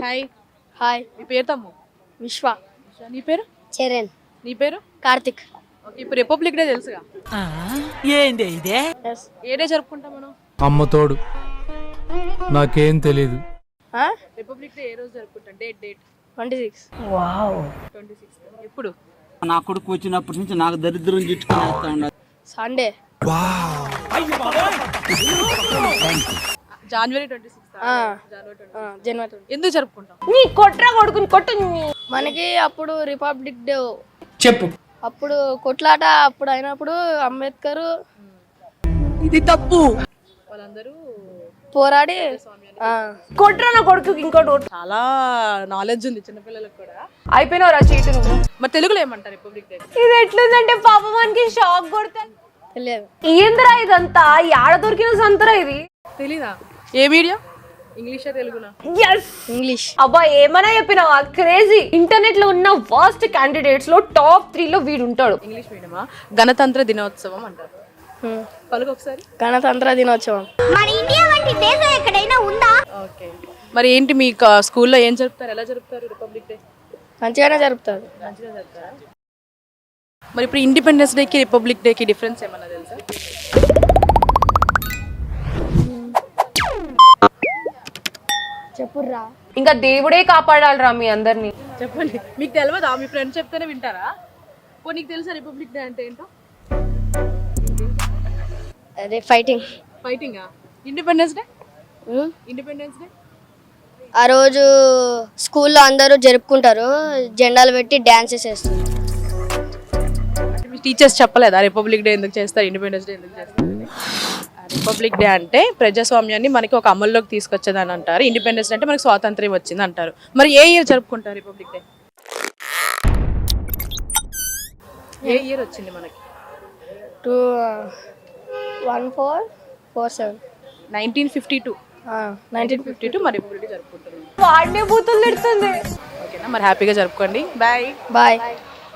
Hi. Hi. మీ పేరు తమ్ము? విశ్వ. నీ పేరు? చరణ్. నీ పేరు? కార్తిక్. ఓకే, ఇప్పుడు రిపబ్లిక్ డే తెలుసుగా? ఏంది ఇదే? ఏ డే జరుపుకుంటాం మనం? అమ్మ తోడు నాకేం తెలీదు. రిపబ్లిక్ డే ఏ రోజు జరుపుకుంటాం? డేట్ 26. వావ్. 26. ఎప్పుడు? నా కొడుకు వచ్చినప్పటి నుంచి నాకు దరిద్రం చుట్టుకునేస్తా ఉన్నది. సండే. జనవరి 26. జనవరి 20. ఎందుకు జరుపుకుంటాం? నీ కొట్రా కొడుకుని కొట్టు. మనకి అప్పుడు రిపబ్లిక్ డే చెప్పు. అప్పుడు కొట్లాట అప్పుడు అయినప్పుడు అంబేద్కర్ ఇది తప్పు. వాళ్ళందరూ పోరాడి కొట్రా నా కొడుకు ఇంకోటి. చాలా నాలెడ్జ్ ఉంది చిన్నపిల్లలకు కూడా. అయిపోయినావు రా చీటు నువ్వు. మరి తెలుగులో ఏమంటారు రిపబ్లిక్ డే? ఇది ఎట్లుందంటే పాపం మనకి షాక్ కొడతాను. తెలియదు. ఏందిరా ఇదంతా? యాడ దొరికిన సంతరా ఇది? తెలీదా? ఏ మీడియా? ఇంగ్లీషా తెలుగునా? ఇంగ్లీష్. అబ్బా ఏమన్నా చెప్పినావా? క్రేజీ. ఇంటర్నెట్ లో ఉన్న వర్స్ట్ క్యాండిడేట్స్ లో టాప్ 3 లో వీడు ఉంటాడు. ఇంగ్లీష్ మీడియమా? గణతంత్ర దినోత్సవం అంటారు. పలుకు ఒకసారి. గణతంత్ర దినోత్సవం. మన ఇండియా వంటి దేశం ఎక్కడైనా ఉందా? ఓకే, మరి ఏంటి మీ స్కూల్లో ఏం జరుపుతారు? ఎలా జరుపుతారు రిపబ్లిక్ డే? మంచిగానే జరుపుతారు. మంచిగా జరుపుతారా? మరి ఇప్పుడు ఇండిపెండెన్స్ డేకి రిపబ్లిక్ డేకి డిఫరెన్స్ ఏమన్నా తెలుసా? చెప్పుర్రా. ఇంకా దేవుడే కాపాడాలిరా మీ అందరినీ. చెప్పండి. మీకు తెలియదా? మీ ఫ్రెండ్స్ చెప్తేనే వింటారా? ఓ, నీకు తెలుసా రిపబ్లిక్ డే అంటే ఏంటో? అదే ఫైటింగ్. ఫైటింగా? Independence day? ఇండిపెండెన్స్ డే ఆ రోజు స్కూల్లో అందరూ జరుపుకుంటారు, జెండాలు పెట్టి డాన్సెస్ చేస్తారు. మీ టీచర్స్ చెప్పలేదా రిపబ్లిక్ డే ఎందుకు చేస్తారు, ఇండిపెండెన్స్ డే ఎందుకు చేస్తారు? రిపబ్లిక్ డే అంటే ప్రజాస్వామ్యాన్ని మనకి ఒక అమల్లోకి తీసుకొచ్చేదని అంటారు. ఇండిపెండెన్స్ డే అంటే మనకి స్వాతంత్ర్యం వచ్చింది అంటారు. మరి ఏ ఇయర్ జరుపుకుంటారు రిపబ్లిక్ డే? ఏ ఇయర్ వచ్చింది మనకి? 1447. 1952. 1952 మరి రిపబ్లిక్ డే జరుపుకుంటున్నాం. వాడినే బూతులు తిడుతుంది. ఓకేనా, మరి హ్యాపీగా జరుపుకోండి. బాయ్. బాయ్.